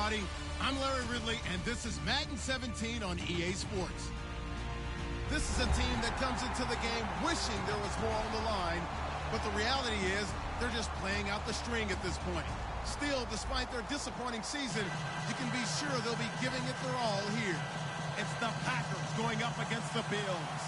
everybody. I'm Larry Ridley, and this is Madden 17 on EA Sports. This is a team that comes into the game wishing there was more on the line, but the reality is they're just playing out the string at this point. Still, despite their disappointing season, you can be sure they'll be giving it their all here. It's the Packers going up against the Bills.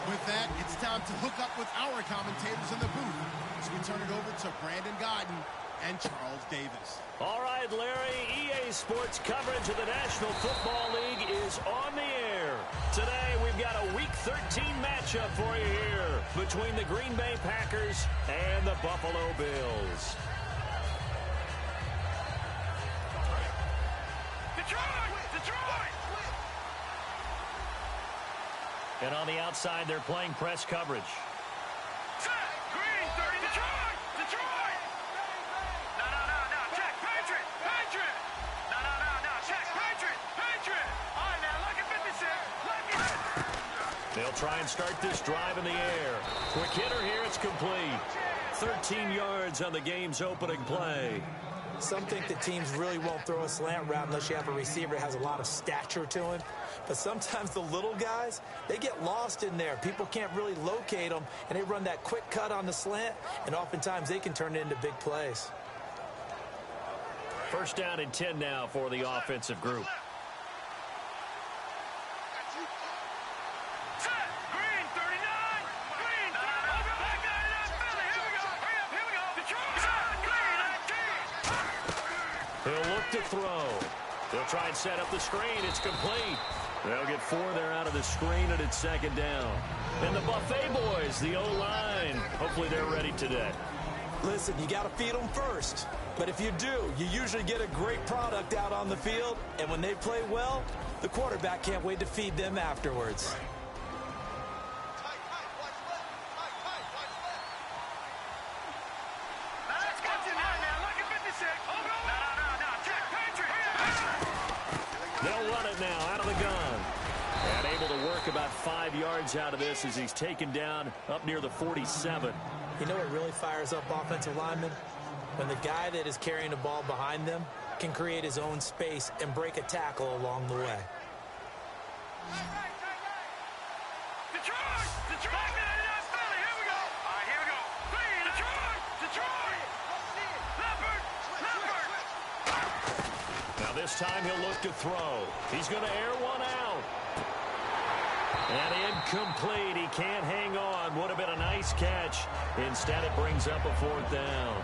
With that, it's time to hook up with our commentators in the booth as we turn it over to Brandon Godden and Charles Davis. All right, Larry, EA Sports coverage of the National Football League is on the air. Today, we've got a Week 13 matchup for you here between the Green Bay Packers and the Buffalo Bills. And on the outside, they're playing press coverage. Green, 30, Detroit! Detroit! No, check, Patriot! Patriot! No, check, Patriot! Patriot! All right, now, look at 56. Look at it! They'll try and start this drive in the air. Quick hitter here, it's complete. 13 yards on the game's opening play. Some think that teams really won't throw a slant route unless you have a receiver that has a lot of stature to him. But sometimes the little guys, they get lost in there. People can't really locate them, and they run that quick cut on the slant, and oftentimes they can turn it into big plays. First down and 10 now for the offensive group. Green, 39! Green, here we go! Detroit! Green, 19! He'll look to throw. They'll try and set up the screen. It's complete. They'll get 4 there out of the screen, and it's second down. And the Buffet boys, the O-line, hopefully they're ready today. Listen, you got to feed them first. But if you do, you usually get a great product out on the field. And when they play well, the quarterback can't wait to feed them afterwards. They'll run it now out of the gun. And able to work about 5 yards out of this as he's taken down up near the 47. You know what really fires up offensive linemen? When the guy that is carrying the ball behind them can create his own space and break a tackle along the way. This time he'll look to throw. He's going to air one out. And incomplete. He can't hang on. Would have been a nice catch. Instead, it brings up a 4th down.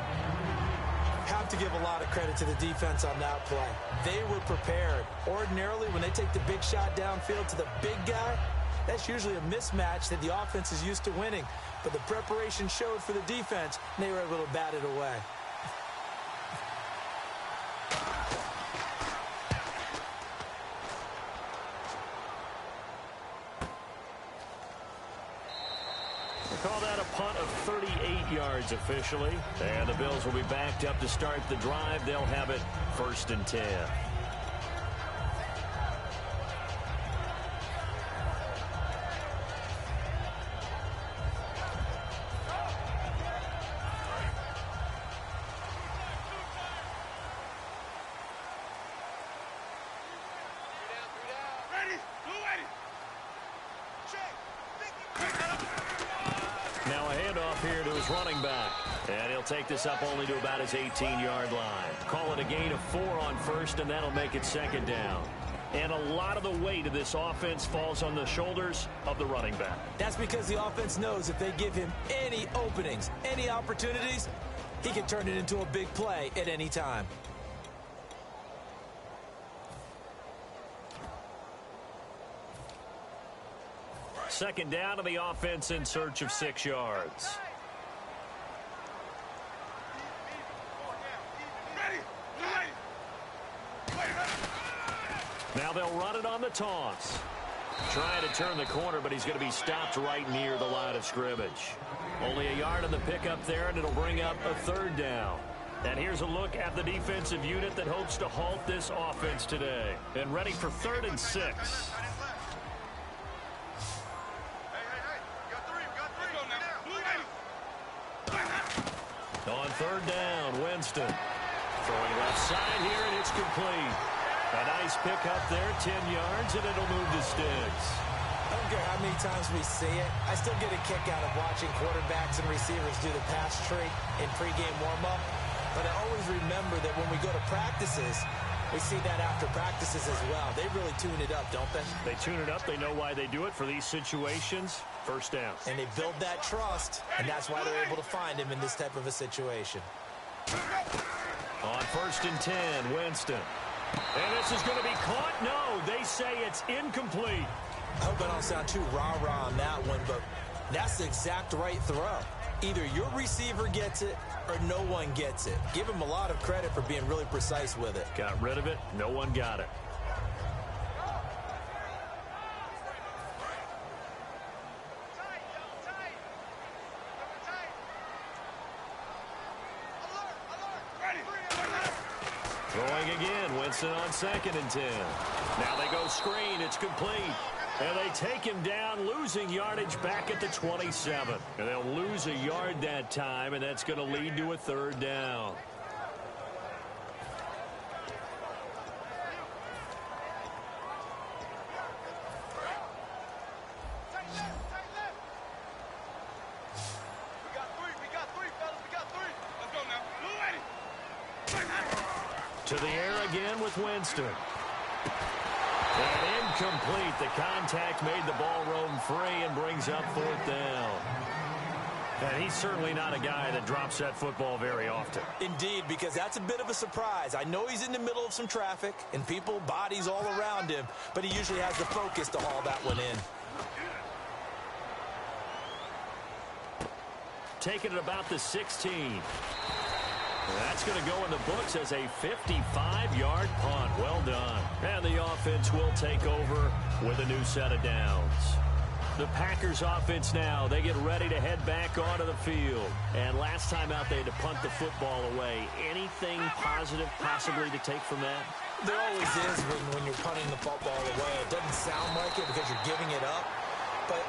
Have to give a lot of credit to the defense on that play. They were prepared. Ordinarily, when they take the big shot downfield to the big guy, that's usually a mismatch that the offense is used to winning. But the preparation showed for the defense, and they were able to bat it away. Call that a punt of 38 yards officially. And the Bills will be backed up to start the drive. They'll have it 1st and 10. Here to his running back. And he'll take this up only to about his 18-yard line. Call it a gain of 4 on 1st, and that'll make it 2nd down. And a lot of the weight of this offense falls on the shoulders of the running back. That's because the offense knows if they give him any openings, any opportunities, he can turn it into a big play at any time. Second down to the offense in search of 6 yards. Now they'll run it on the toss. Trying to turn the corner, but he's going to be stopped right near the line of scrimmage. Only a yard on the pickup there, and it'll bring up a 3rd down. And here's a look at the defensive unit that hopes to halt this offense today. And ready for 3rd and 6. On 3rd down, Winston. Throwing left side here, and it's complete. A nice pick up there, 10 yards, and it'll move the sticks. I don't care how many times we see it. I still get a kick out of watching quarterbacks and receivers do the pass tree in pregame warm-up. But I always remember that when we go to practices, we see that after practices as well. They really tune it up, don't they? They tune it up. They know why they do it for these situations. First down. And they build that trust, and that's why they're able to find him in this type of a situation. On 1st and 10, Winston. And this is going to be caught. No, they say it's incomplete. I hope I don't sound too rah-rah on that one, but that's the exact right throw. Either your receiver gets it or no one gets it. Give him a lot of credit for being really precise with it. Got rid of it. No one got it. Throwing again. Winston on 2nd and 10. Now they go screen. It's complete. And they take him down, losing yardage back at the 27. And they'll lose a yard that time, and that's going to lead to a 3rd down. To the air again with Winston. And incomplete. The contact made the ball roam free and brings up 4th down. And he's certainly not a guy that drops that football very often. Indeed, because that's a bit of a surprise. I know he's in the middle of some traffic and people, bodies all around him, but he usually has the focus to haul that one in. Taking it about the 16. That's going to go in the books as a 55-yard punt. Well done. And the offense will take over with a new set of downs. The Packers offense now, they get ready to head back onto the field. And last time out, they had to punt the football away. Anything positive possibly to take from that? There always is when you're punting the football away. It doesn't sound like it because you're giving it up, but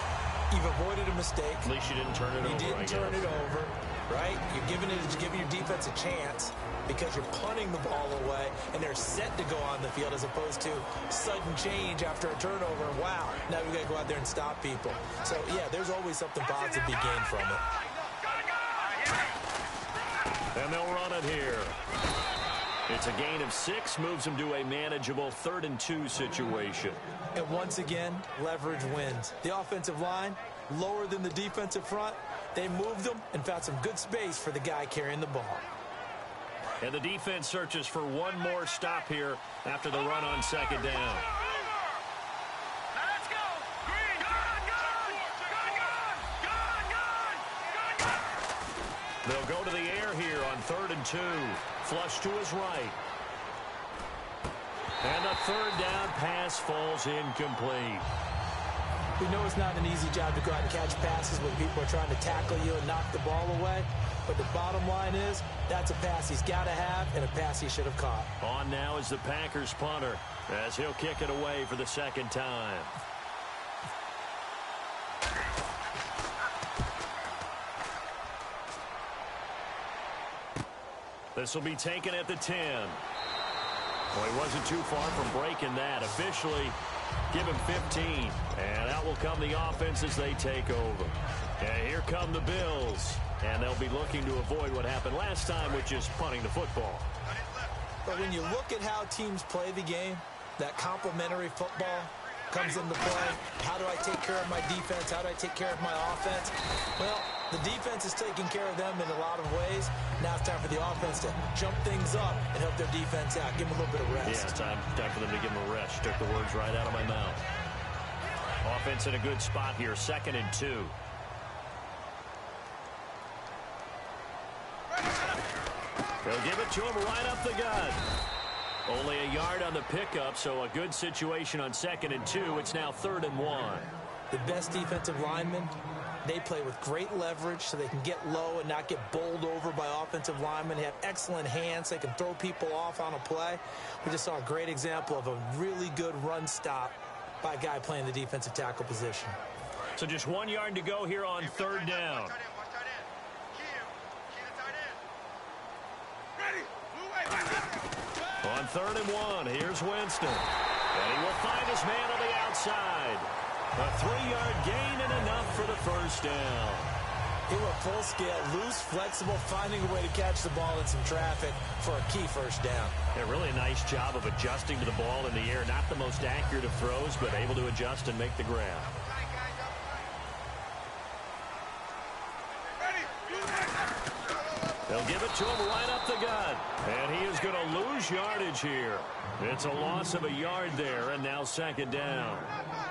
you've avoided a mistake. At least you didn't turn it over. You didn't turn it over. Right? You're giving your defense a chance because you're punting the ball away, and they're set to go on the field as opposed to sudden change after a turnover. Wow, now we've got to go out there and stop people. So, yeah, there's always something positive to be gained from it. And they'll run it here. It's a gain of 6, moves them to a manageable 3rd and 2 situation. And once again, leverage wins. The offensive line, lower than the defensive front. They moved them and found some good space for the guy carrying the ball. And the defense searches for one more stop here after the run on 2nd down. Let's go! Green! Gun! They'll go to the air here on 3rd and 2. Flush to his right. And the 3rd down pass falls incomplete. We know it's not an easy job to go out and catch passes when people are trying to tackle you and knock the ball away. But the bottom line is, that's a pass he's got to have and a pass he should have caught. On now is the Packers punter as he'll kick it away for the 2nd time. This will be taken at the 10. Well, he wasn't too far from breaking that. Officially, give him 15. And out will come the offense as they take over. And here come the Bills. And they'll be looking to avoid what happened last time, which is punting the football. But when you look at how teams play the game, that complementary football comes into play. How do I take care of my defense? How do I take care of my offense? Well, the defense is taking care of them in a lot of ways. Now it's time for the offense to jump things up and help their defense out. Give them a little bit of rest. Yeah, time for them to give them a rest. Took the words right out of my mouth. Offense in a good spot here, 2nd and 2. They'll give it to him right up the gut. Only a yard on the pickup, so a good situation on 2nd and 2. It's now 3rd and 1. The best defensive linemen, they play with great leverage so they can get low and not get bowled over by offensive linemen. They have excellent hands. They can throw people off on a play. We just saw a great example of a really good run stop by a guy playing the defensive tackle position. So just 1 yard to go here on 3rd down. Ready? Move away. On 3rd and 1, here's Winston. And he will find his man on the outside. A 3-yard gain and enough for the first down. He went full scale, loose, flexible, finding a way to catch the ball in some traffic for a key first down. Yeah, really a nice job of adjusting to the ball in the air. Not the most accurate of throws, but able to adjust and make the grab. They'll give it to him right up the gut. And he is going to lose yardage here. It's a loss of a yard there, and now 2nd down.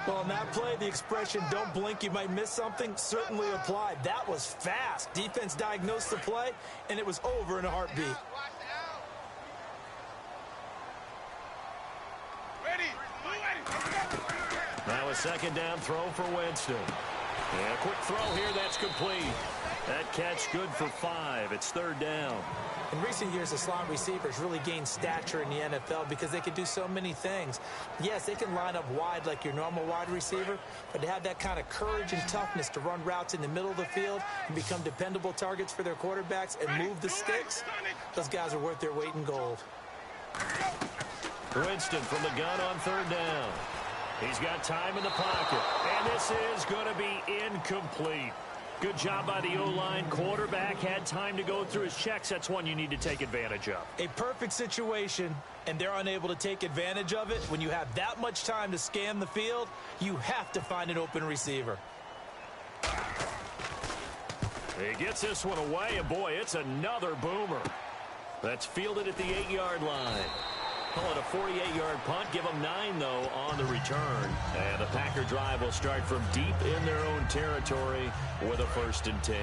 Well, on that play, the expression, don't blink, you might miss something, certainly applied. That was fast. Defense diagnosed the play, and it was over in a heartbeat. Now a 2nd down throw for Winston. And a quick throw here, that's complete. That catch good for 5. It's 3rd down. In recent years, the slot receivers really gained stature in the NFL because they can do so many things. Yes, they can line up wide like your normal wide receiver, but to have that kind of courage and toughness to run routes in the middle of the field and become dependable targets for their quarterbacks and move the sticks, those guys are worth their weight in gold. Winston from the gun on 3rd down. He's got time in the pocket, and this is going to be incomplete. Good job by the O-line. Quarterback had time to go through his checks. That's one you need to take advantage of. A perfect situation, and they're unable to take advantage of it. When you have that much time to scan the field, you have to find an open receiver. He gets this one away, and boy, it's another boomer. That's fielded at the 8-yard line. Call it a 48-yard punt. Give them 9, though, on the return. And the Packer drive will start from deep in their own territory with a 1st and 10.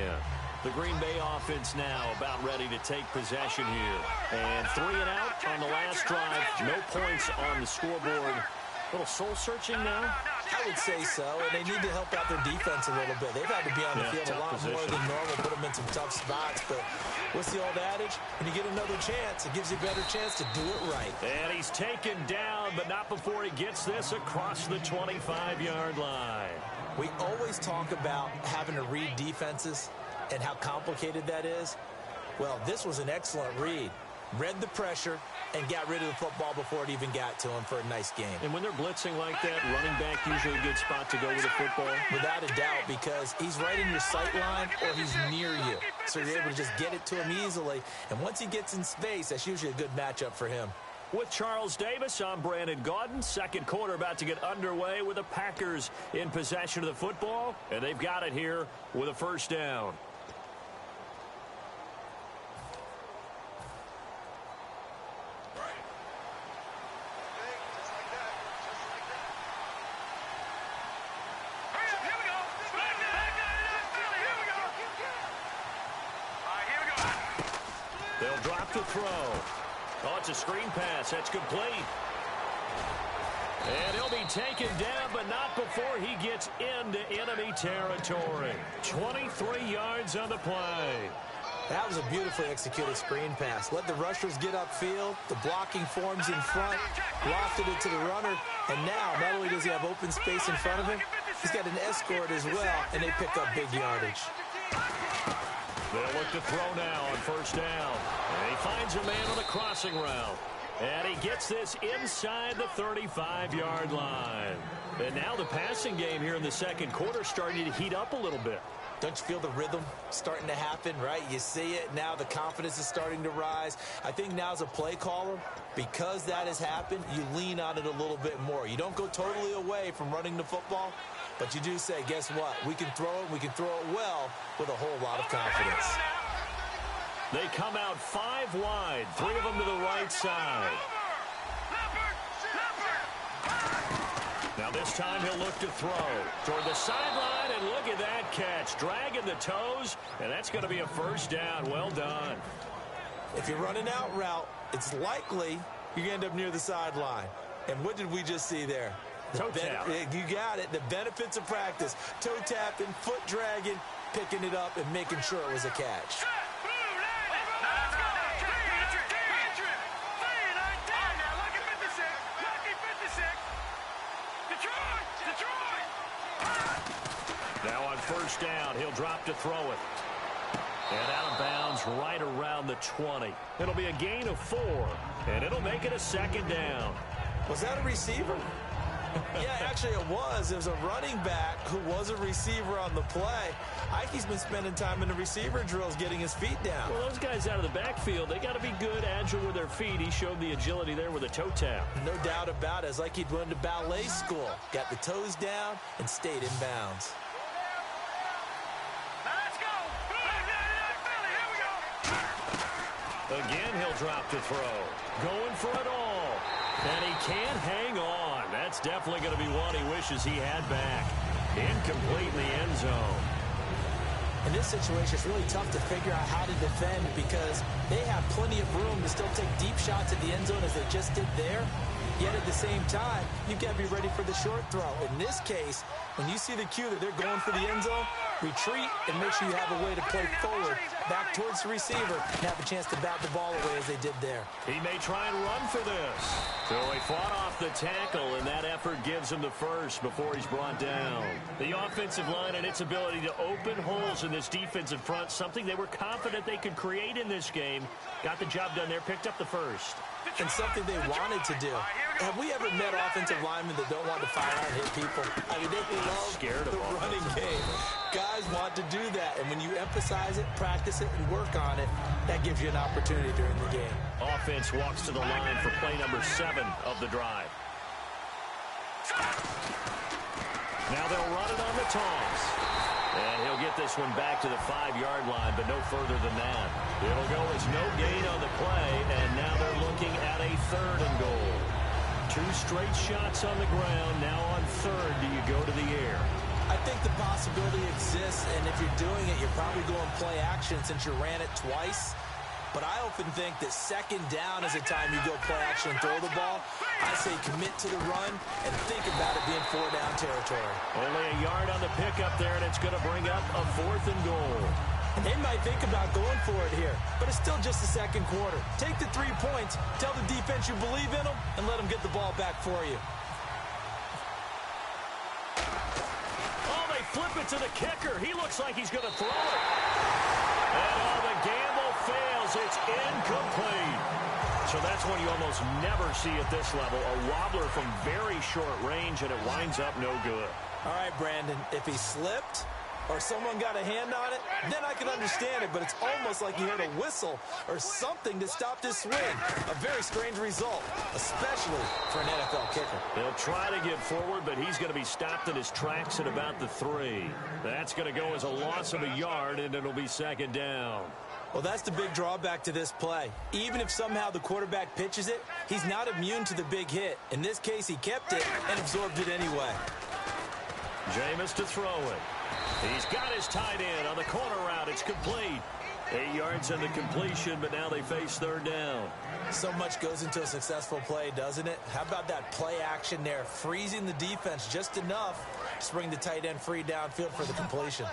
The Green Bay offense now about ready to take possession here. And 3 and out on the last drive. No points on the scoreboard. A little soul-searching now? I would say so, and they need to help out their defense a little bit. They've had to be on the field a lot more than normal, put them in some tough spots. But what's the old adage? When you get another chance, it gives you a better chance to do it right. And he's taken down, but not before he gets this across the 25-yard line. We always talk about having to read defenses and how complicated that is. Well, this was an excellent read. Read the pressure and got rid of the football before it even got to him for a nice game. And when they're blitzing like that, running back usually a good spot to go with the football? Without a doubt, because he's right in your sight line or he's near you. So you're able to just get it to him easily. And once he gets in space, that's usually a good matchup for him. With Charles Davis, I'm Brandon Gaudin. 2nd quarter about to get underway with the Packers in possession of the football. And they've got it here with a 1st down. They'll drop the throw. Oh, it's a screen pass. That's complete. And he'll be taken down, but not before he gets into enemy territory. 23 yards on the play. That was a beautifully executed screen pass. Let the rushers get upfield. The blocking forms in front. Lofted it to the runner. And now, not only does he have open space in front of him, he's got an escort as well, and they pick up big yardage. They'll look to throw now on 1st down. And he finds a man on the crossing route. And he gets this inside the 35-yard line. And now the passing game here in the 2nd quarter starting to heat up a little bit. Don't you feel the rhythm starting to happen, right? You see it. Now the confidence is starting to rise. I think now as a play caller, because that has happened, you lean on it a little bit more. You don't go totally away from running the football, but you do say, guess what? We can throw it. We can throw it well with a whole lot of confidence. They come out 5 wide, 3 of them to the right side. Now this time he'll look to throw toward the sideline, and look at that catch. Dragging the toes, and that's going to be a 1st down. Well done. If you're running out route, it's likely you're going to end up near the sideline. And what did we just see there? Toe tap. You got it. The benefits of practice. Toe tapping, foot dragging, picking it up, and making sure it was a catch. Now on 1st down, he'll drop to throw it. And out of bounds right around the 20. It'll be a gain of 4, and it'll make it a second down. Was that a receiver? Yeah, actually it was. It was a running back who was a receiver on the play. Ike's been spending time in the receiver drills getting his feet down. Well, those guys out of the backfield, they got to be good, agile with their feet. He showed the agility there with a toe tap. No doubt about it. It's like he'd went to ballet school. Got the toes down and stayed in bounds. Let's go. Here we go. Again, he'll drop to throw. Going for it all. And he can't hang on. That's definitely going to be one he wishes he had back. Incomplete in the end zone. In this situation, it's really tough to figure out how to defend because they have plenty of room to still take deep shots at the end zone as they just did there. Yet at the same time, you've got to be ready for the short throw. In this case, when you see the cue that they're going for the end zone, retreat and make sure you have a way to play forward, back towards the receiver, and have a chance to bat the ball away as they did there. He may try and run for this. So he fought off the tackle, and that effort gives him the first before he's brought down. The offensive line and its ability to open holes in this defensive front, something they were confident they could create in this game. Got the job done there, picked up the first. And something they wanted to do. Have we ever met offensive linemen that don't want to fire out and hit people? I mean, they love the running game. Guys want to do that, and when you emphasize it, practice it, and work on it, that gives you an opportunity during the game. Offense walks to the line for play number 7 of the drive. Now they'll run it on the toss. And he'll get this one back to the 5-yard line, but no further than that. It'll go as no gain on the play, and now they're looking at a 3rd and goal. 2 straight shots on the ground. Now on 3rd, do you go to the air? I think the possibility exists, and if you're doing it, you're probably going play action since you ran it twice. But I often think that 2nd down is a time you go play action and throw the ball. I say commit to the run and think about it being 4-down territory. Only a yard on the pickup there, and it's going to bring up a 4th and goal. They might think about going for it here, but it's still just the 2nd quarter. Take the 3 points, tell the defense you believe in them, and let them get the ball back for you. Oh, they flip it to the kicker. He looks like he's going to throw it. And the gamble fails. It's incomplete. So that's one you almost never see at this level. A wobbler from very short range, and it winds up no good. All right, Brandon, if he slipped or someone got a hand on it, then I can understand it, but it's almost like he heard a whistle or something to stop this swing. A very strange result, especially for an NFL kicker. He'll try to get forward, but he's going to be stopped in his tracks at about the 3. That's going to go as a loss of a yard, and it'll be 2nd down. Well, that's the big drawback to this play. Even if somehow the quarterback pitches it, he's not immune to the big hit. In this case, he kept it and absorbed it anyway. Jameis to throw it. He's got his tight end on the corner route. It's complete. 8 yards on the completion, but now they face 3rd down. So much goes into a successful play, doesn't it? How about that play action there, freezing the defense just enough to bring the tight end free downfield for the completion.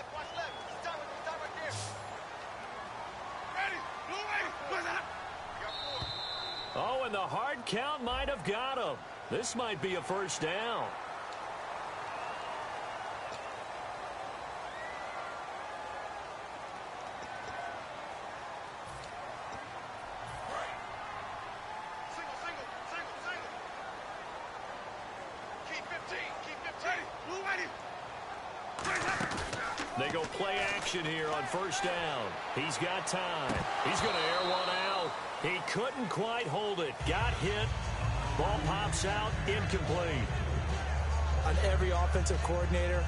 Oh, and the hard count might have got him. This might be a 1st down. They go play action here on 1st down. He's got time. He's going to air one out. He couldn't quite hold it. Got hit. Ball pops out. Incomplete. On every offensive coordinator,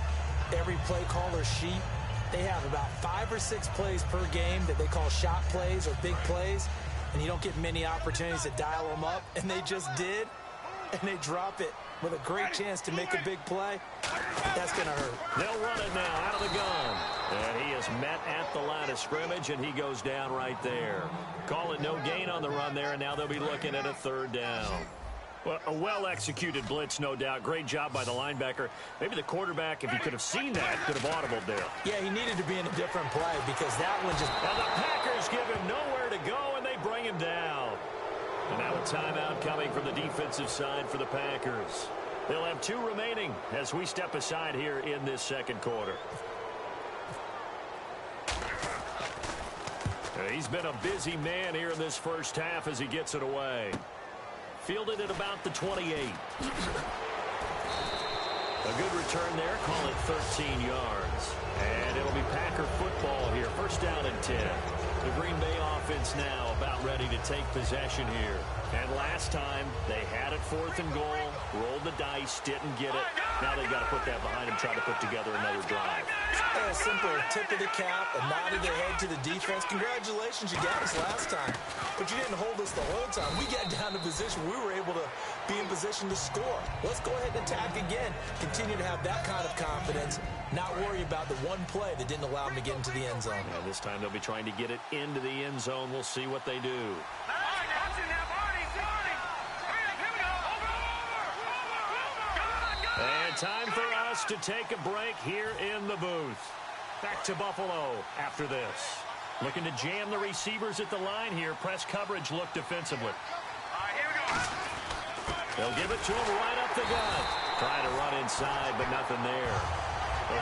every play caller sheet, they have about 5 or 6 plays per game that they call shot plays or big plays, and you don't get many opportunities to dial them up, and they just did, and they drop it with a great chance to make a big play. That's going to hurt. They'll run it now out of the gun. And he is met at the line of scrimmage, and he goes down right there. Call it no gain on the run there, and now they'll be looking at a 3rd down. Well, a well-executed blitz, no doubt. Great job by the linebacker. Maybe the quarterback, if he could have seen that, could have audibled there. Yeah, he needed to be in a different play because that one just... And the Packers give him nowhere to go, and they bring him down. And now a timeout coming from the defensive side for the Packers. They'll have 2 remaining as we step aside here in this 2nd quarter. He's been a busy man here in this first half as he gets it away. Fielded at about the 28. A good return there. Call it 13 yards. And it'll be Packer football here. First down and 10. The Green Bay offense now about ready to take possession here. And last time, they had it 4th and goal, rolled the dice, didn't get it. Now they've got to put that behind them, try to put together another drive. A simple tip of the cap, a nod of the head to the defense. Congratulations, you got us last time. But you didn't hold us the whole time. We got down to position. We were able to be in position to score. Let's go ahead and attack again. Continue to have that kind of confidence. Not worry about the one play that didn't allow them to get into the end zone. And this time they'll be trying to get it into the end zone. We'll see what they do. And time for us to take a break here in the booth. Back to Buffalo after this. Looking to jam the receivers at the line here. Press coverage look defensively. They'll give it to him right up the gut. Trying to run inside, but nothing there.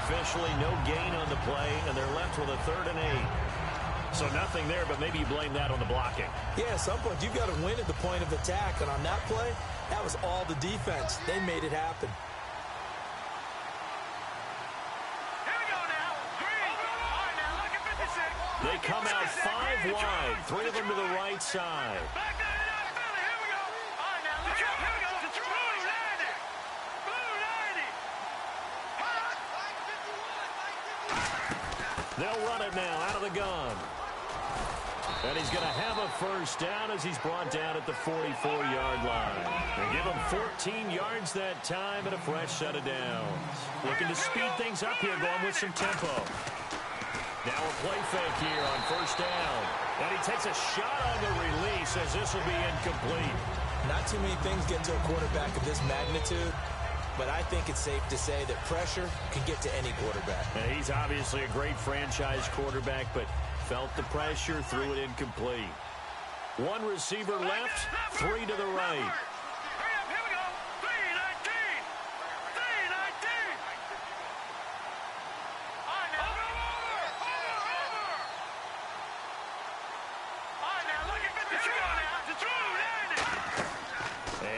Officially no gain on the play, and they're left with a 3rd and 8. So nothing there, but maybe you blame that on the blocking. Yeah, at some point you've got to win at the point of attack, and on that play, that was all the defense. They made it happen. They come out 5 wide, 3 of them to the right side. They'll run it now out of the gun. And he's going to have a first down as he's brought down at the 44-yard line. They give him 14 yards that time and a fresh set of downs. Looking to speed things up here, going with some tempo. Now a play fake here on first down. And he takes a shot on the release as this will be incomplete. Not too many things get to a quarterback of this magnitude, but I think it's safe to say that pressure can get to any quarterback. And he's obviously a great franchise quarterback, but felt the pressure, threw it incomplete. 1 receiver left, 3 to the right.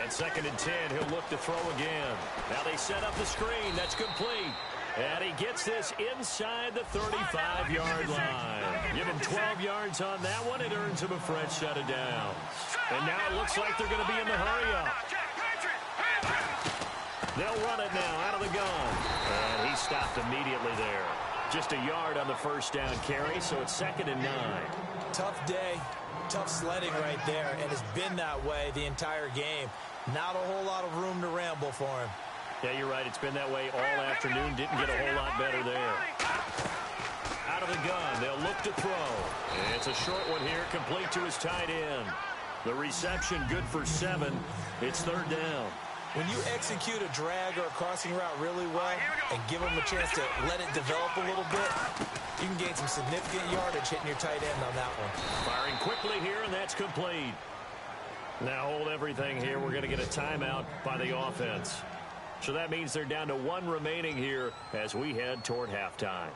And 2nd and 10, he'll look to throw again. Now they set up the screen. That's complete. And he gets this inside the 35-yard line. Give him 12 yards on that one. It earns him a fresh set of downs. And now it looks like they're going to be in the hurry-up. They'll run it now out of the gun. And he stopped immediately there. Just a yard on the first down carry, so it's 2nd and 9. Tough day, tough sledding right there, and it's been that way the entire game. Not a whole lot of room to ramble for him. Yeah, you're right. It's been that way all afternoon. Didn't get a whole lot better there. Out of the gun. They'll look to throw. It's a short one here, complete to his tight end. The reception good for 7. It's 3rd down. When you execute a drag or a crossing route really well and give them a chance to let it develop a little bit, you can gain some significant yardage hitting your tight end on that one. Firing quickly here, and that's complete. Now hold everything here. We're going to get a timeout by the offense. So that means they're down to 1 remaining here as we head toward halftime.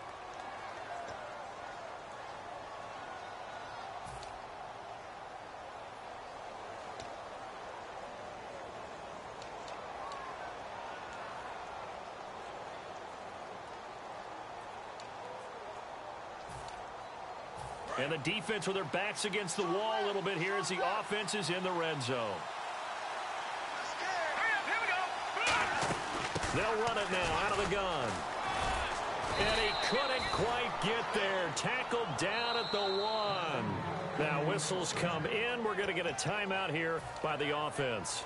And the defense with their backs against the wall a little bit here as the offense is in the red zone. They'll run it now out of the gun. And he couldn't quite get there. Tackled down at the 1. Now whistles come in. We're going to get a timeout here by the offense.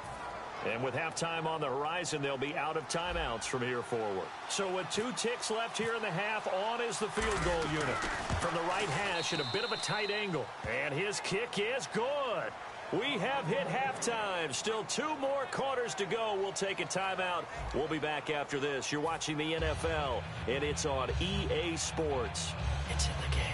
And with halftime on the horizon, they'll be out of timeouts from here forward. So with 2 ticks left here in the half, on is the field goal unit. From the right hash at a bit of a tight angle. And his kick is good. We have hit halftime. Still 2 more quarters to go. We'll take a timeout. We'll be back after this. You're watching the NFL, and it's on EA Sports. It's in the game.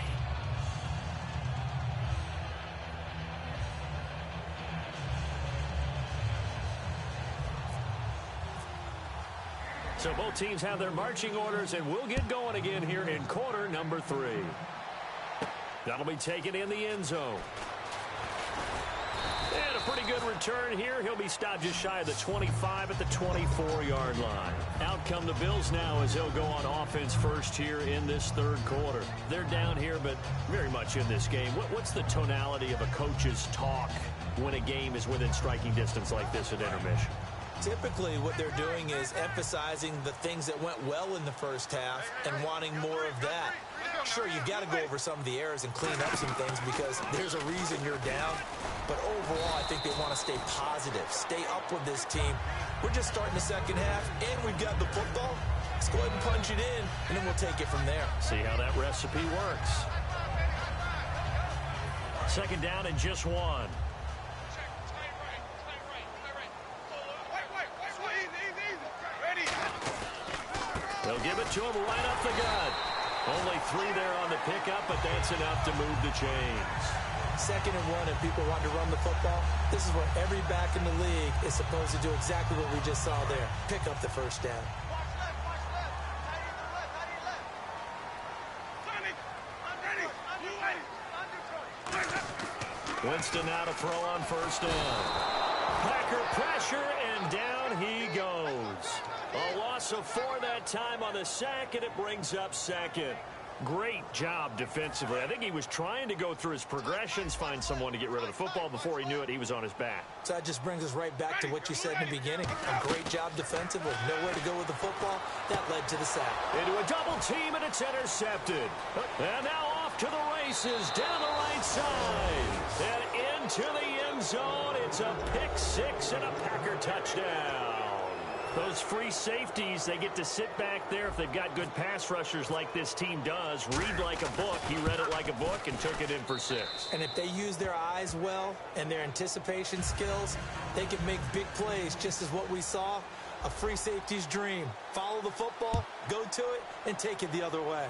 So both teams have their marching orders, and we'll get going again here in quarter number 3. That'll be taken in the end zone. And a pretty good return here. He'll be stopped just shy of the 25 at the 24-yard line. Out come the Bills now as they'll go on offense first here in this third quarter. They're down here, but very much in this game. What's the tonality of a coach's talk when a game is within striking distance like this at intermission? Typically, what they're doing is emphasizing the things that went well in the first half and wanting more of that. Sure, you've got to go over some of the errors and clean up some things because there's a reason you're down. But overall, I think they want to stay positive, stay up with this team. We're just starting the second half, and we've got the football. Let's go ahead and punch it in, and then we'll take it from there. See how that recipe works. Second down and just one. They'll give it to him right up the gut. Only 3 there on the pickup, but that's enough to move the chains. Second and 1, and people want to run the football. This is where every back in the league is supposed to do exactly what we just saw there. Pick up the first down. Winston now to throw on first down. Packer pressure, and down he goes. A loss of 4 that time on the sack, and it brings up second. Great job defensively. I think he was trying to go through his progressions, find someone to get rid of the football. Before he knew it, he was on his back. So that just brings us right back to what you said in the beginning. A great job defensively. Nowhere to go with the football. That led to the sack. Into a double team, and it's intercepted. And now off to the races down the right side. And into the end zone. It's a pick 6 and a Packer touchdown. Those free safeties, they get to sit back there if they've got good pass rushers like this team does. Read like a book. He read it like a book and took it in for 6. And if they use their eyes well and their anticipation skills, they can make big plays, just as what we saw, a free safety's dream. Follow the football, go to it, and take it the other way.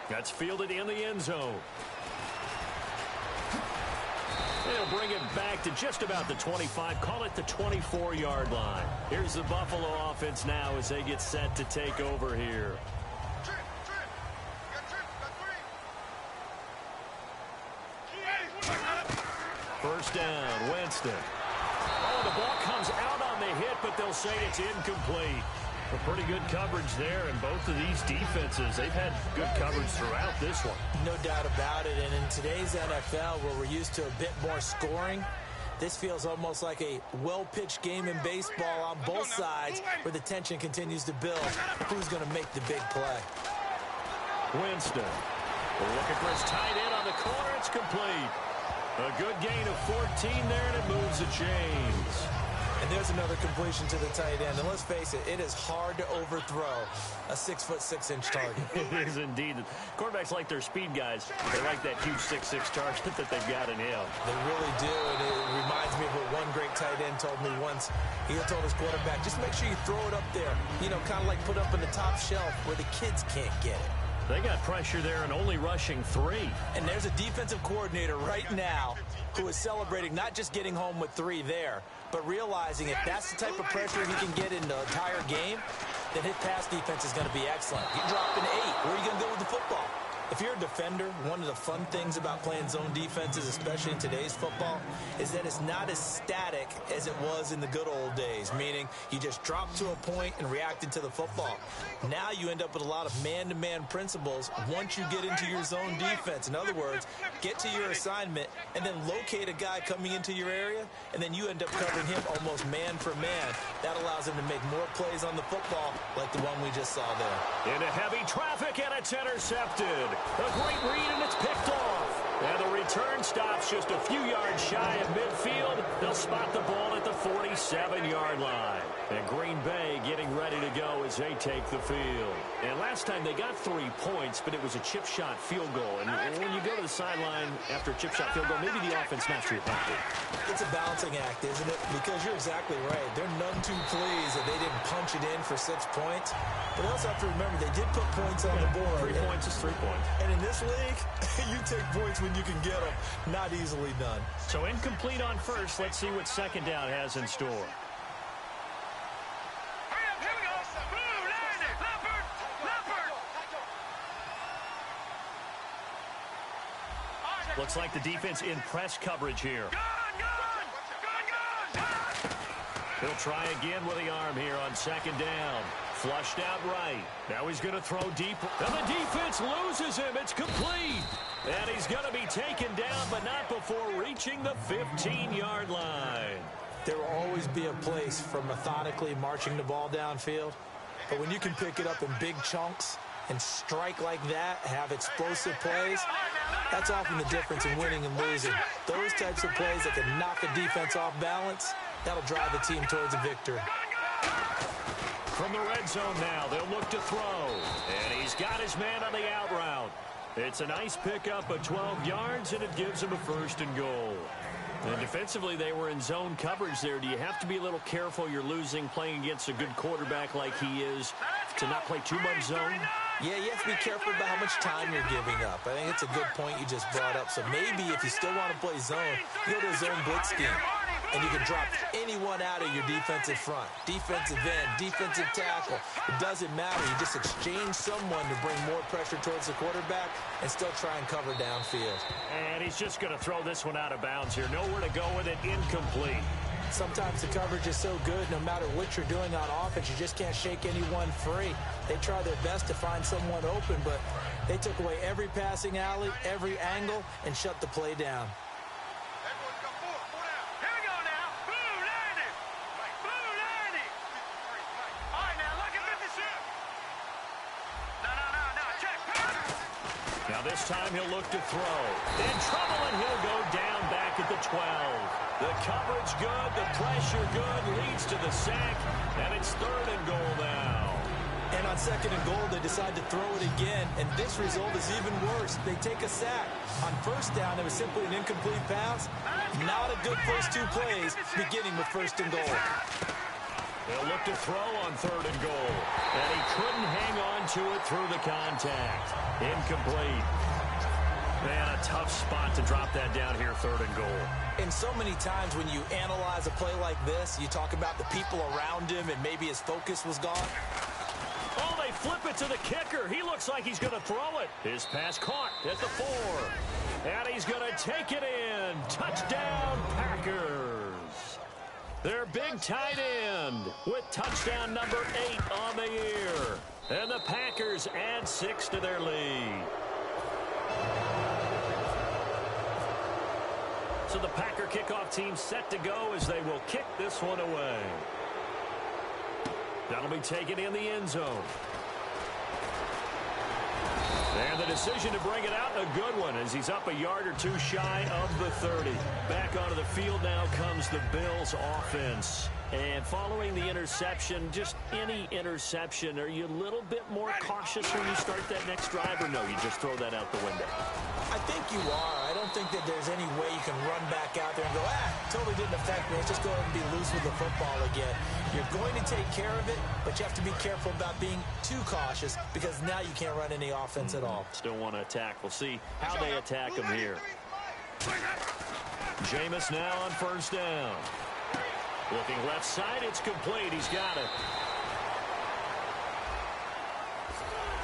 That's fielded in the end zone. They'll bring it back to just about the 25, call it the 24-yard line. Here's the Buffalo offense now as they get set to take over here. First down, Winston. Oh, the ball comes out on the hit, but they'll say it's incomplete. A pretty good coverage there, and both of these defenses, they've had good coverage throughout this one. No doubt about it, and in today's NFL, where we're used to a bit more scoring, this feels almost like a well-pitched game in baseball on both sides, where the tension continues to build. Who's going to make the big play? Winston. Looking for his tight end on the corner. It's complete. A good gain of 14 there, and it moves the chains. And there's another completion to the tight end. And let's face it is hard to overthrow a 6'6" target. It is indeed. Quarterbacks like their speed guys. They like that huge 6'6" target that they've got in him. They really do. And it reminds me of what one great tight end told me once. He told his quarterback, just make sure you throw it up there. You know, kind of like put up in the top shelf where the kids can't get it. They got pressure there and only rushing 3. And there's a defensive coordinator right now who is celebrating not just getting home with 3 there, but realizing if that's the type of pressure he can get in the entire game, then his pass defense is going to be excellent. You drop an 8. Where are you going to go with the football? If you're a defender, one of the fun things about playing zone defenses, especially in today's football, is that it's not as static as it was in the good old days, meaning you just dropped to a point and reacted to the football. Now you end up with a lot of man-to-man principles once you get into your zone defense. In other words, get to your assignment and then locate a guy coming into your area, and then you end up covering him almost man for man. That allows him to make more plays on the football like the one we just saw there. Into heavy traffic, and it's intercepted. A great read, and it's picked off. And the return stops just a few yards shy of midfield. They'll spot the ball at the 47-yard line. And Green Bay getting ready to go as they take the field. And last time they got 3 points, but it was a chip shot field goal. And when you go to the sideline after a chip shot field goal, maybe the offense not too happy. It's a balancing act, isn't it? Because you're exactly right. They're none too pleased that they didn't punch it in for 6 points. But also have to remember, they did put points on the board. 3 points is 3 points. And in this league, you take points when you can get them. Not easily done. So incomplete on first. Let's see what second down has in store. Looks like the defense in press coverage here. He'll try again with the arm here on second down. Flushed out right. Now he's going to throw deep. And the defense loses him. It's complete. And he's going to be taken down, but not before reaching the 15-yard line. There will always be a place for methodically marching the ball downfield. But when you can pick it up in big chunks and strike like that, have explosive plays, that's often the difference in winning and losing. Those types of plays that can knock a defense off balance, that'll drive the team towards a victory. From the red zone now, they'll look to throw. And he's got his man on the out route. It's a nice pickup of 12 yards, and it gives him a 1st and goal. And defensively, they were in zone coverage there. Do you have to be a little careful? You're losing playing against a good quarterback like he is to not play too much zone? Yeah, you have to be careful about how much time you're giving up. I think it's a good point you just brought up. So maybe if you still want to play zone, you go to a zone blitz scheme. And you can drop anyone out of your defensive front. Defensive end, defensive tackle. It doesn't matter. You just exchange someone to bring more pressure towards the quarterback and still try and cover downfield. And he's just going to throw this one out of bounds here. Nowhere to go with it. Incomplete. Sometimes the coverage is so good, no matter what you're doing on offense, you just can't shake anyone free. They try their best to find someone open, but they took away every passing alley, every angle, and shut the play down. Now this time he'll look to throw. In trouble, and he'll go down back at the 12. The coverage good, the pressure good, leads to the sack, and it's 3rd and goal now. And on 2nd and goal, they decide to throw it again, and this result is even worse. They take a sack. On 1st down, it was simply an incomplete pass. Not a good first 2 plays, beginning with 1st and goal. They'll look to throw on 3rd and goal. And he couldn't hang on to it through the contact. Incomplete. Man, a tough spot to drop that down here, 3rd and goal. And so many times when you analyze a play like this, you talk about the people around him and maybe his focus was gone. Oh, they flip it to the kicker. He looks like he's going to throw it. His pass caught at the 4. And he's going to take it in. Touchdown, Packers. Their big tight end with touchdown number 8 on the year. And the Packers add 6 to their lead. So the Packer kickoff team set to go as they will kick this one away. That'll be taken in the end zone. And the decision to bring it out, a good one, as he's up a yard or 2 shy of the 30. Back onto the field now comes the Bills offense. And following the interception, just any interception, are you a little bit more cautious when you start that next drive, or no, you just throw that out the window? I think you are. I don't think that there's any way you can run back out there and go, totally didn't affect me. Let's just go ahead and be loose with the football again. You're going to take care of it, but you have to be careful about being too cautious because now you can't run any offense at all. Still want to attack. We'll see how they attack him here. Jameis now on 1st down. Looking left side, it's complete. He's got it.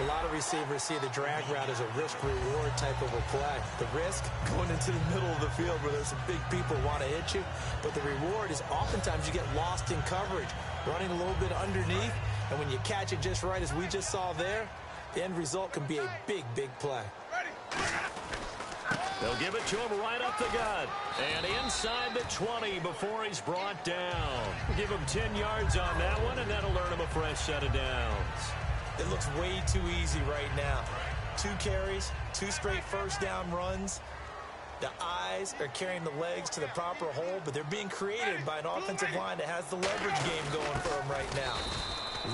A lot of receivers see the drag route as a risk-reward type of a play. The risk, going into the middle of the field where there's some big people want to hit you. But the reward is oftentimes you get lost in coverage, running a little bit underneath. And when you catch it just right, as we just saw there, the end result can be a big, big play. They'll give it to him right up the gut. And inside the 20 before he's brought down. Give him 10 yards on that one, and that'll earn him a fresh set of downs. It looks way too easy right now. 2 carries, 2 straight 1st down runs. The eyes are carrying the legs to the proper hole, but they're being created by an offensive line that has the leverage game going for him right now.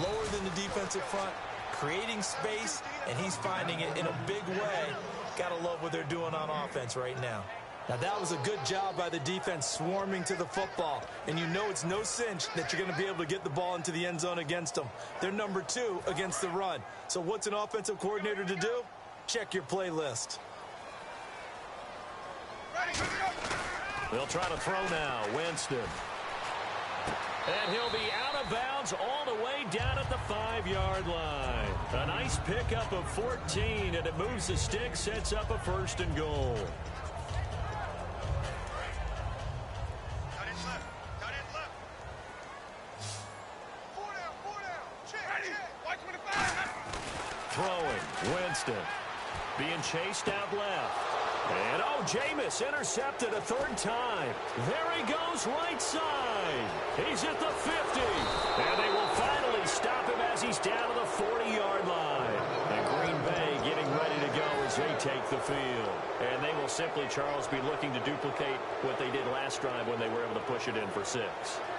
Lower than the defensive front, creating space, and he's finding it in a big way. Gotta love what they're doing on offense right now. Now, that was a good job by the defense swarming to the football. And you know it's no cinch that you're going to be able to get the ball into the end zone against them. They're number 2 against the run. So what's an offensive coordinator to do? Check your playlist. They'll try to throw now. Winston. And he'll be out of bounds all the way down at the 5-yard line. A nice pickup of 14, and it moves the stick, sets up a 1st and goal. Winston being chased out left. And, oh, Jameis intercepted a third time. There he goes right side. He's at the 50. And they will finally stop him as he's down to the 40-yard line. And Green Bay getting ready to go as they take the field. And they will simply, Charles, be looking to duplicate what they did last drive when they were able to push it in for 6.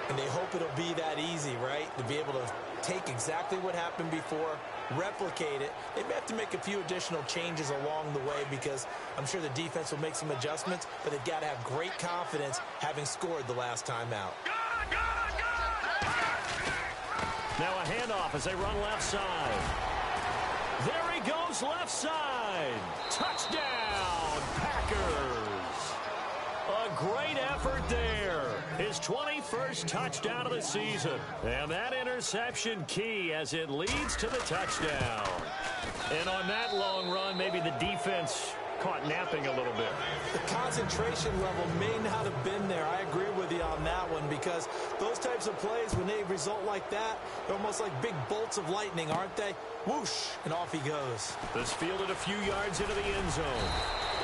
And they hope it'll be that easy, right? To be able to take exactly what happened before, replicate it. They may have to make a few additional changes along the way because I'm sure the defense will make some adjustments, but they've got to have great confidence having scored the last time out. Now a handoff as they run left side. There he goes left side. Touchdown, Packers. A great effort there. His 21st touchdown of the season. And that interception key as it leads to the touchdown. And on that long run, maybe the defense caught napping a little bit. The concentration level may not have been there. I agree with you on that one because those types of plays, when they result like that, they're almost like big bolts of lightning, aren't they? Whoosh, and off he goes. This fielded a few yards into the end zone.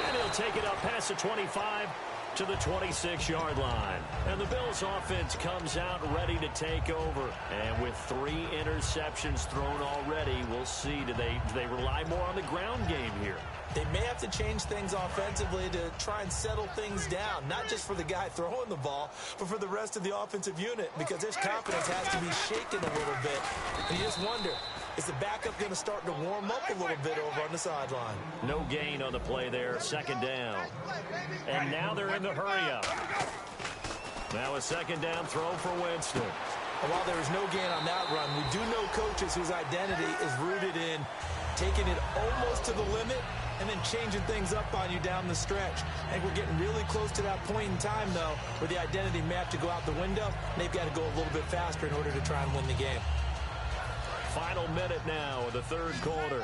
And he'll take it up past the 25 to the 26-yard line. And the Bills offense comes out ready to take over. And with 3 interceptions thrown already, we'll see, do they rely more on the ground game here? They may have to change things offensively to try and settle things down, not just for the guy throwing the ball, but for the rest of the offensive unit, because their confidence has to be shaken a little bit. And you just wonder, is the backup going to start to warm up a little bit over on the sideline? No gain on the play there, second down. And now they're in the hurry-up. Now a second down throw for Winston. And while there is no gain on that run, we do know coaches whose identity is rooted in taking it almost to the limit and then changing things up on you down the stretch. I think we're getting really close to that point in time, though, where the identity may have to go out the window, and they've got to go a little bit faster in order to try and win the game. Final minute now of the third quarter.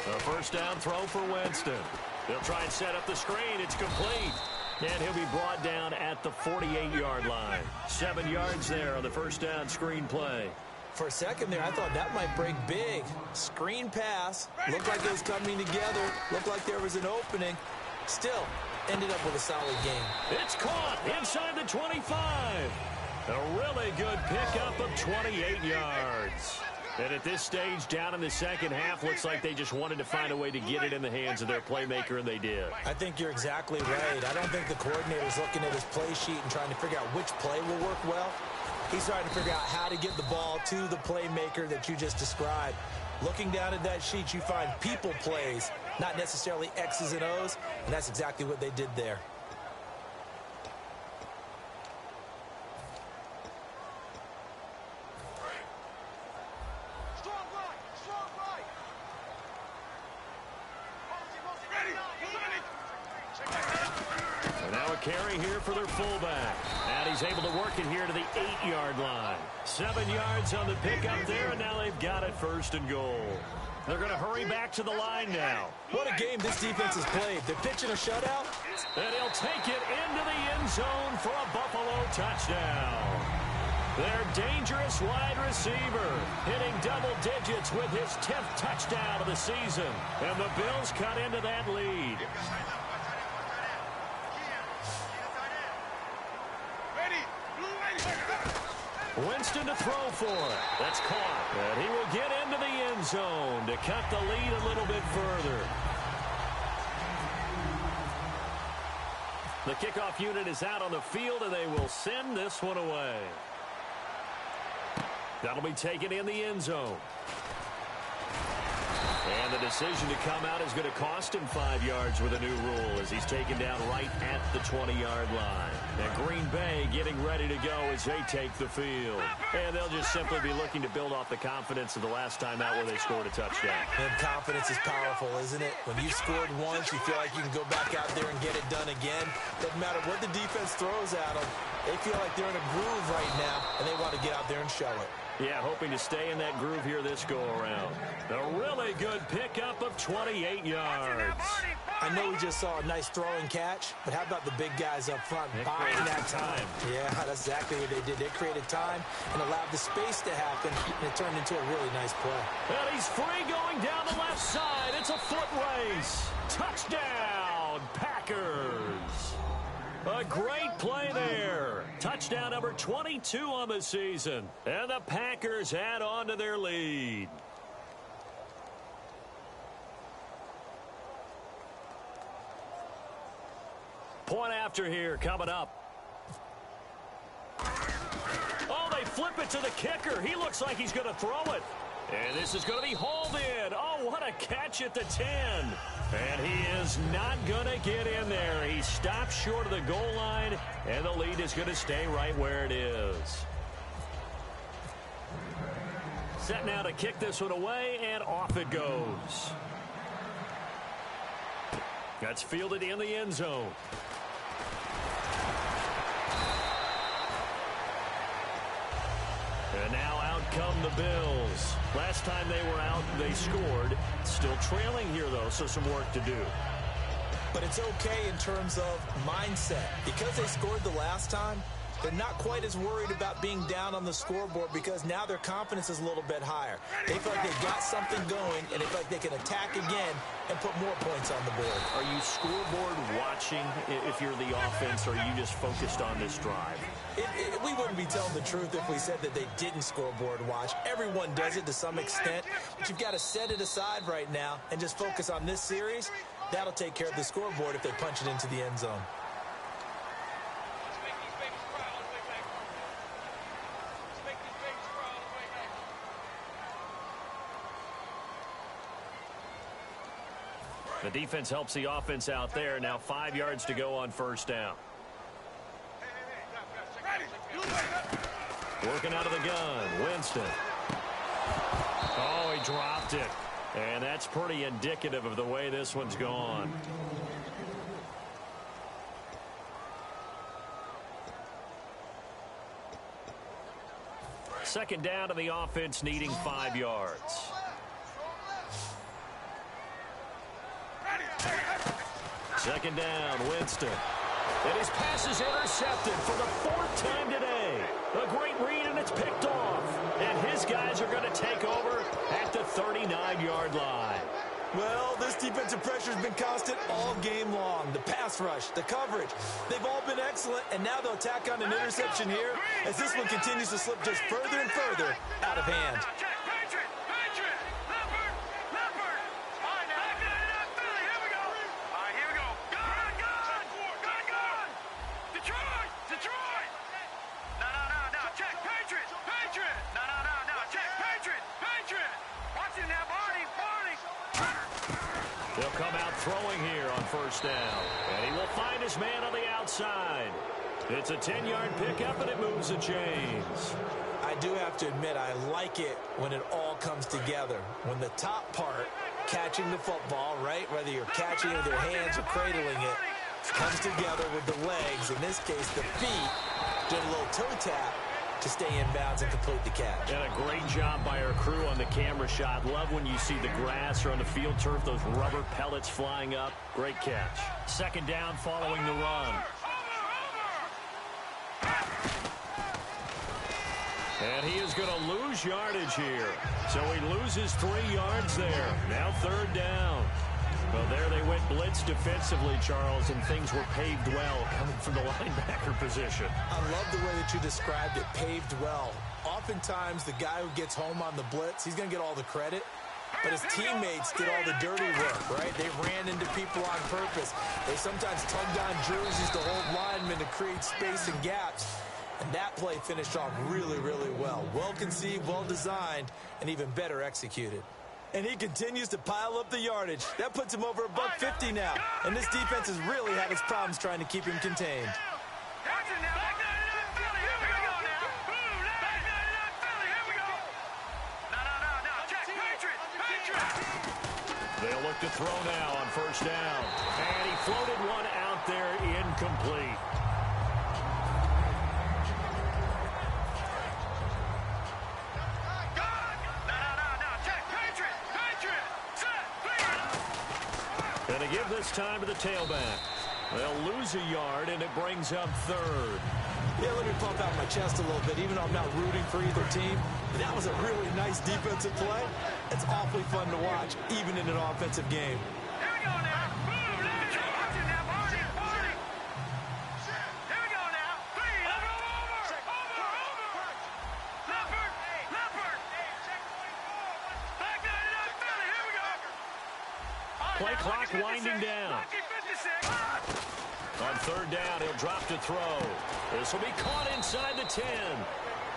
A first down throw for Winston. They'll try and set up the screen. It's complete. And he'll be brought down at the 48-yard line. 7 yards there on the first down screen play. For a second there, I thought that might break big. Screen pass. Looked like it was coming together. Looked like there was an opening. Still, ended up with a solid game. It's caught inside the 25. A really good pickup of 28 yards. And at this stage, down in the second half, looks like they just wanted to find a way to get it in the hands of their playmaker, and they did. I think you're exactly right. I don't think the coordinator's looking at his play sheet and trying to figure out which play will work well. He's trying to figure out how to get the ball to the playmaker that you just described. Looking down at that sheet, you find people plays, not necessarily X's and O's, and that's exactly what they did there. Carry here for their fullback. And he's able to work it here to the 8-yard line. 7 yards on the pickup there, and now they've got it first and goal. They're going to hurry back to the line now. What a game this defense has played. They're pitching a shutout. And he'll take it into the end zone for a Buffalo touchdown. Their dangerous wide receiver hitting double digits with his 10th touchdown of the season. And the Bills cut into that lead. Winston to throw for it. That's caught. And he will get into the end zone to cut the lead a little bit further. The kickoff unit is out on the field, and they will send this one away. That'll be taken in the end zone. And the decision to come out is going to cost him 5 yards with a new rule as he's taken down right at the 20-yard line. And Green Bay getting ready to go as they take the field. And they'll just simply be looking to build off the confidence of the last time out where they scored a touchdown. And confidence is powerful, isn't it? When you scored once, you feel like you can go back out there and get it done again. Doesn't matter what the defense throws at them. They feel like they're in a groove right now, and they want to get out there and show it. Yeah, hoping to stay in that groove here this go-around. A really good pickup of 28 yards. I know we just saw a nice throwing catch, but how about the big guys up front buying that time? Yeah, that's exactly what they did. They created time and allowed the space to happen, and it turned into a really nice play. And he's free going down the left side. It's a foot race. Touchdown, Packers. A great play there. Touchdown number 22 on the season. And the Packers add on to their lead. Point after here coming up. Oh, they flip it to the kicker. He looks like he's going to throw it. And this is going to be hauled in. Oh, what a catch at the 10. And he is not going to get in there. He stops short of the goal line, and the lead is going to stay right where it is. Set now to kick this one away, and off it goes. That's fielded in the end zone. And now out come the Bills. Last time they were out, they scored. Still trailing here, though, so some work to do. But it's okay in terms of mindset. Because they scored the last time, they're not quite as worried about being down on the scoreboard because now their confidence is a little bit higher. They feel like they've got something going, and they feel like they can attack again and put more points on the board. Are you scoreboard watching if you're the offense, or are you just focused on this drive? We wouldn't be telling the truth if we said that they didn't scoreboard watch. Everyone does it to some extent, but you've got to set it aside right now and just focus on this series. That'll take care of the scoreboard if they punch it into the end zone. The defense helps the offense out there. Now 5 yards to go on first down. Working out of the gun, Winston. Oh, he dropped it. And that's pretty indicative of the way this one's gone. Second down to the offense, needing 5 yards. Second down, Winston. And his pass is intercepted for the 4th time today. A great read, and it's picked off. And his guys are going to take over at the 39-yard line. Well, this defensive pressure has been constant all game long. The pass rush, the coverage, they've all been excellent, and now they'll tack on an interception here as this one continues to slip just further and further out of hand. They'll come out throwing here on first down. And he will find his man on the outside. It's a 10-yard pickup, and it moves the chains. I do have to admit, I like it when it all comes together. When the top part, catching the football, right, whether you're catching it with your hands or cradling it, comes together with the legs, in this case the feet, doing a little toe tap to stay in bounds and complete the catch. And a great job by our crew on the camera shot. Love when you see the grass or on the field turf, those rubber pellets flying up. Great catch. Second down following the run. And he is going to lose yardage here. So he loses 3 yards there. Now third down. Well, there they went blitz defensively, Charles, and things were paved well coming from the linebacker position. I love the way that you described it, paved well. Oftentimes, the guy who gets home on the blitz, he's going to get all the credit, but his teammates did all the dirty work, right? They ran into people on purpose. They sometimes tugged on jerseys to hold linemen to create space and gaps. And that play finished off really, really well. Well conceived, well designed, and even better executed. And he continues to pile up the yardage. That puts him over $150 now. And this defense has really had its problems trying to keep him contained. They'll look to throw now on first down. And he floated one out there, incomplete. Going to give this time to the tailback. They'll lose a yard, and it brings up third. Yeah, let me pump out my chest a little bit, even though I'm not rooting for either team. That was a really nice defensive play. It's awfully fun to watch, even in an offensive game. Here we go now. Boom, watch it now, Barney. Here we go now. Three, over. Leopard. Back down to that Philly. Here we go. Play clock winding down. 56. On third down, he'll drop to throw. This will be caught inside the 10.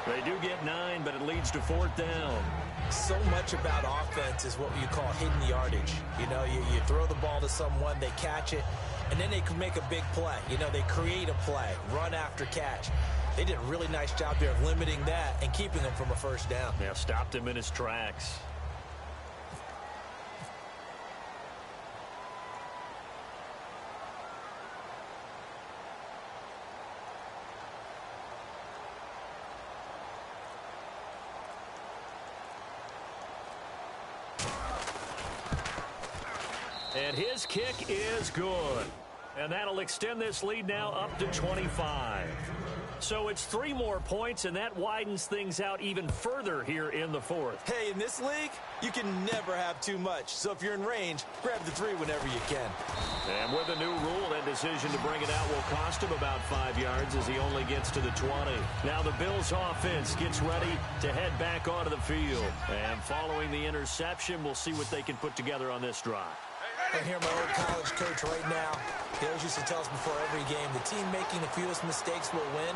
They do get 9, but it leads to fourth down. So much about offense is what you call hidden yardage. You know, you throw the ball to someone, they catch it, and then they can make a big play. You know, they create a play, run after catch. They did a really nice job there of limiting that and keeping him from a first down. Yeah, stopped him in his tracks. And his kick is good. And that'll extend this lead now up to 25. So it's 3 more points, and that widens things out even further here in the fourth. Hey, in this league, you can never have too much. So if you're in range, grab the 3 whenever you can. And with a new rule, that decision to bring it out will cost him about 5 yards as he only gets to the 20. Now the Bills offense gets ready to head back onto the field. And following the interception, we'll see what they can put together on this drive. I hear my old college coach right now. He always used to tell us before every game, the team making the fewest mistakes will win.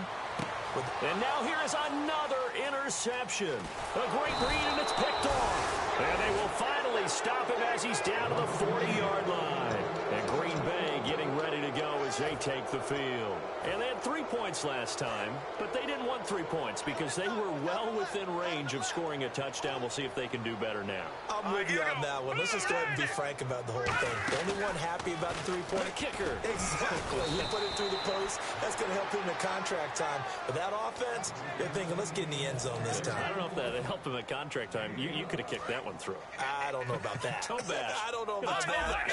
And now here is another interception. A great read, and it's picked off. And they will finally stop him as he's down to the 40-yard line. And Green Bay getting ready to go as they take the field. And they had 3 points last time, but they didn't want 3 points because they were well within range of scoring a touchdown. We'll see if they can do better now. I'm with you on that one. Let's just go ahead and be frank about the whole thing. The only one happy about the 3-point kicker. Exactly. He put it through the post. That's going to help him in contract time. But that offense, they're thinking, let's get in the end zone this time. I don't know if that helped him at contract time. You could have kicked that one through. I don't know about that. Toe bash. I don't know about that.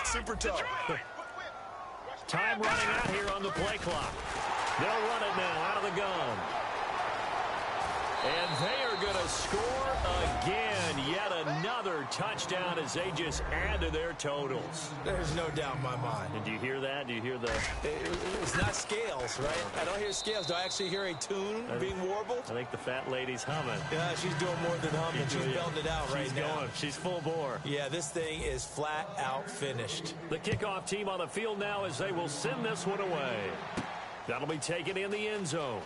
Super toe. Time running out here on the play clock. They'll run it now out of the gun. And they are going to score again. Yet another touchdown as they just add to their totals. There's no doubt in my mind. And do you hear that? Do you hear the... It's not scales, right? I don't hear scales. Do I actually hear a tune being warbled? I think the fat lady's humming. Yeah, she's doing more than humming. She's belting it out right now. Going. She's full bore. Yeah, this thing is flat out finished. The kickoff team on the field now as they will send this one away. That'll be taken in the end zone.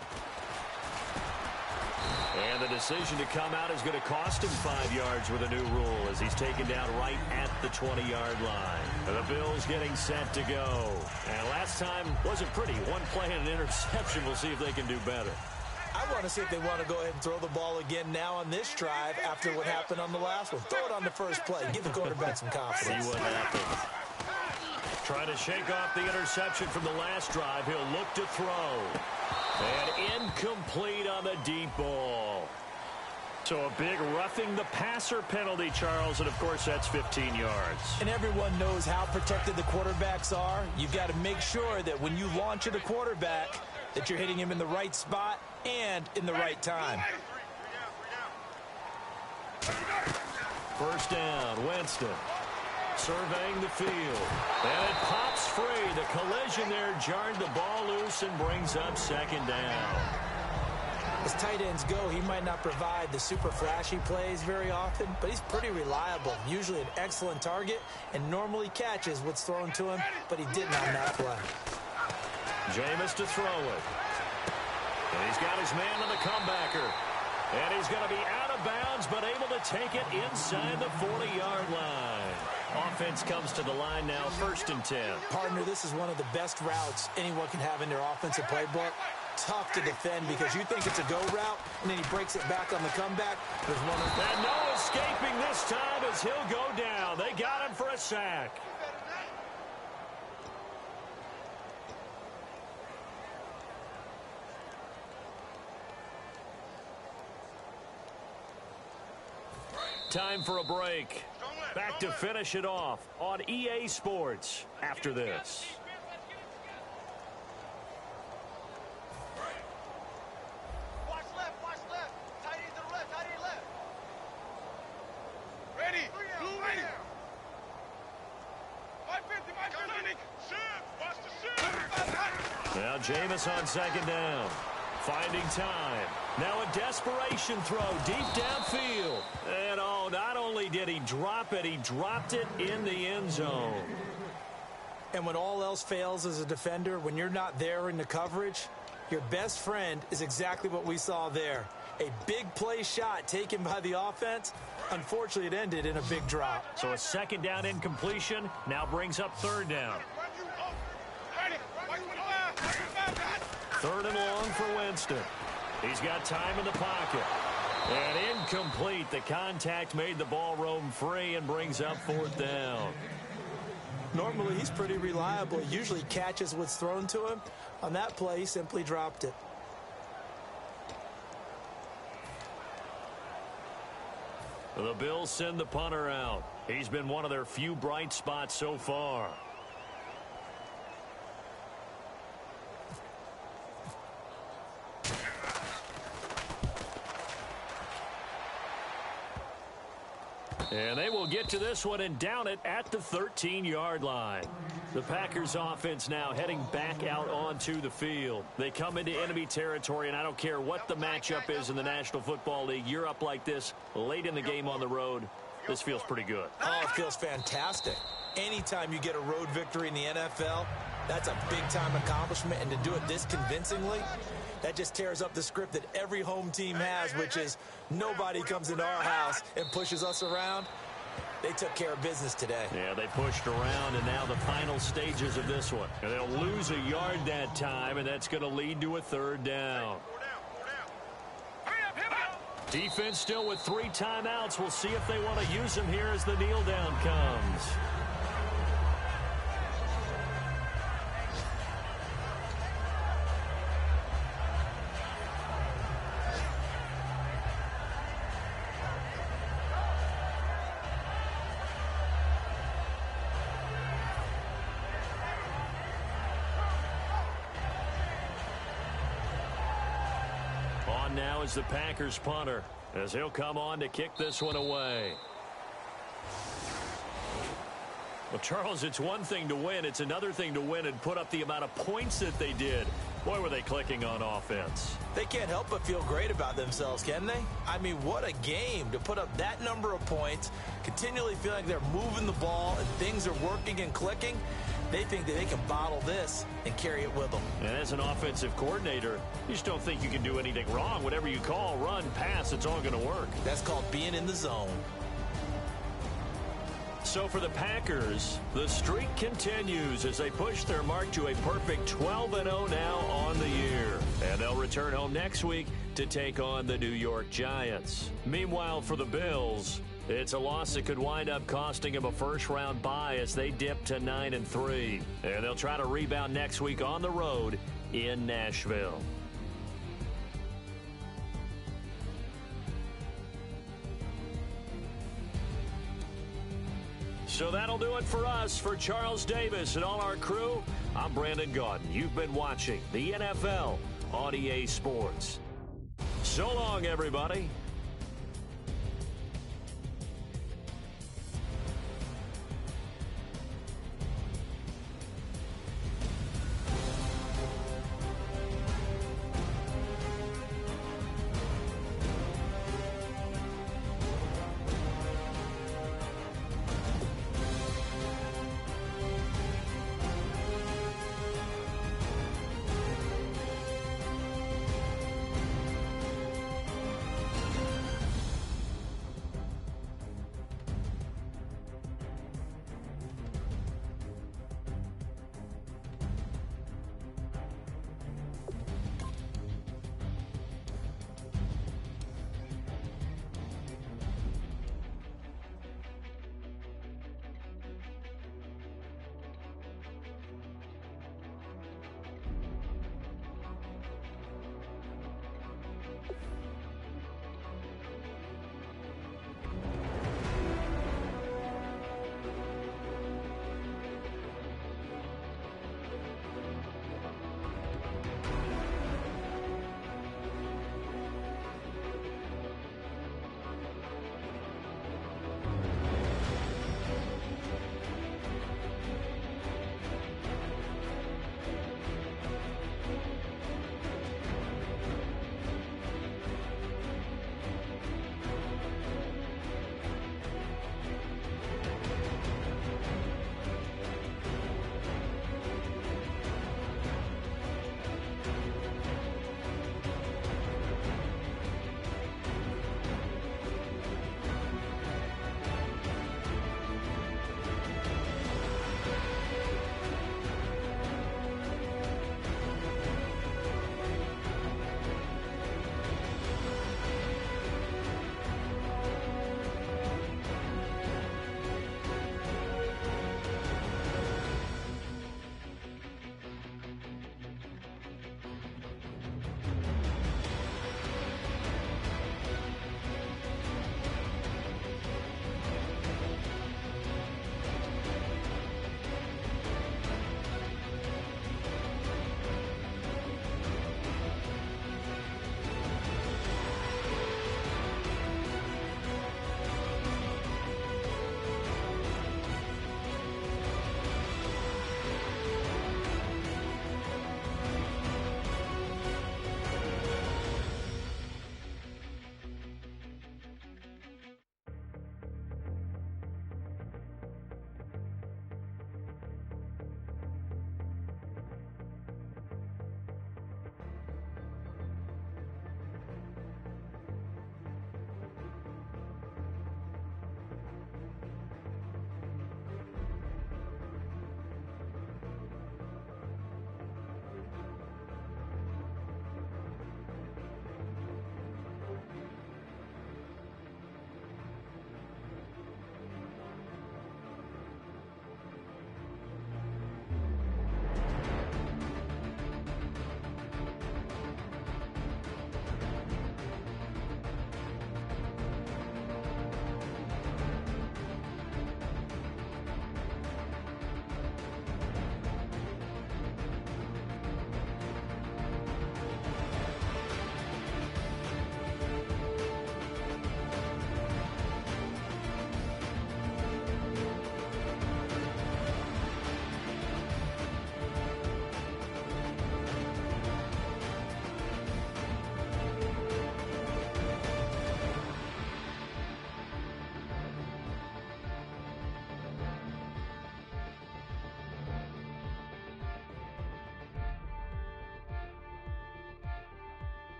And the decision to come out is going to cost him 5 yards with a new rule as he's taken down right at the 20-yard line. And the Bills getting set to go. And last time wasn't pretty. One play and an interception. We'll see if they can do better. I want to see if they want to go ahead and throw the ball again now on this drive after what happened on the last one. Throw it on the first play. Give the quarterback some confidence. See what happens. Trying to shake off the interception from the last drive. He'll look to throw. And incomplete on the deep ball. So a big roughing the passer penalty, Charles, and of course that's 15 yards. And everyone knows how protected the quarterbacks are. You've got to make sure that when you launch at a quarterback that you're hitting him in the right spot and in the right time. First down, Winston. Surveying the field. And it pops free. The collision there jarred the ball loose and brings up second down. As tight ends go, he might not provide the super flashy plays very often, but he's pretty reliable. Usually an excellent target and normally catches what's thrown to him, but he didn't on that play. Jameis to throw it. And he's got his man on the comebacker. And he's going to be out of bounds, but able to take it inside the 40-yard line. Offense comes to the line now, 1st and 10. Partner, this is one of the best routes anyone can have in their offensive playbook. Tough to defend because you think it's a go route, and then he breaks it back on the comeback. And no escaping this time as he'll go down. They got him for a sack. Time for a break. Back to finish it off on EA Sports after this. Watch left, watch left. Tight end to the left, tight end left. Ready, blue ready. 550, 550. Shift, watch the shift. Now Jameis on second down. Finding time. Now a desperation throw deep downfield. And oh, not only did he drop it, he dropped it in the end zone. And when all else fails as a defender, when you're not there in the coverage, your best friend is exactly what we saw there. A big play shot taken by the offense. Unfortunately, it ended in a big drop. So a second down incompletion now brings up third down. Third and long for Winston. He's got time in the pocket. And incomplete. The contact made the ball roam free and brings up fourth down. Normally, he's pretty reliable. He usually catches what's thrown to him. On that play, he simply dropped it. The Bills send the punter out. He's been one of their few bright spots so far. And they will get to this one and down it at the 13-yard line. The Packers offense now heading back out onto the field. They come into enemy territory, and I don't care what the matchup is in the National Football League. You're up like this late in the game on the road. This feels pretty good. Oh, it feels fantastic. Anytime you get a road victory in the NFL, that's a big-time accomplishment. And to do it this convincingly, that just tears up the script that every home team has, which is nobody comes into our house and pushes us around. They took care of business today. Yeah, they pushed around, and now the final stages of this one. And they'll lose a yard that time, and that's going to lead to a third down. Defense still with 3 timeouts. We'll see if they want to use them here as the kneel down comes. Now is the Packers punter as he'll come on to kick this one away. Well, Charles, it's one thing to win. It's another thing to win and put up the amount of points that they did. Boy, were they clicking on offense. They can't help but feel great about themselves, can they? I mean, what a game to put up that number of points, continually feel like they're moving the ball and things are working and clicking. They think that they can bottle this and carry it with them. And as an offensive coordinator, you just don't think you can do anything wrong. Whatever you call, run, pass, it's all going to work. That's called being in the zone. So for the Packers, the streak continues as they push their mark to a perfect 12-0 now on the year. And they'll return home next week to take on the New York Giants. Meanwhile, for the Bills, it's a loss that could wind up costing them a first-round bye as they dip to 9-3. And they'll try to rebound next week on the road in Nashville. So that'll do it for us. For Charles Davis and all our crew, I'm Brandon Gaudin. You've been watching the NFL on EA Sports. So long, everybody.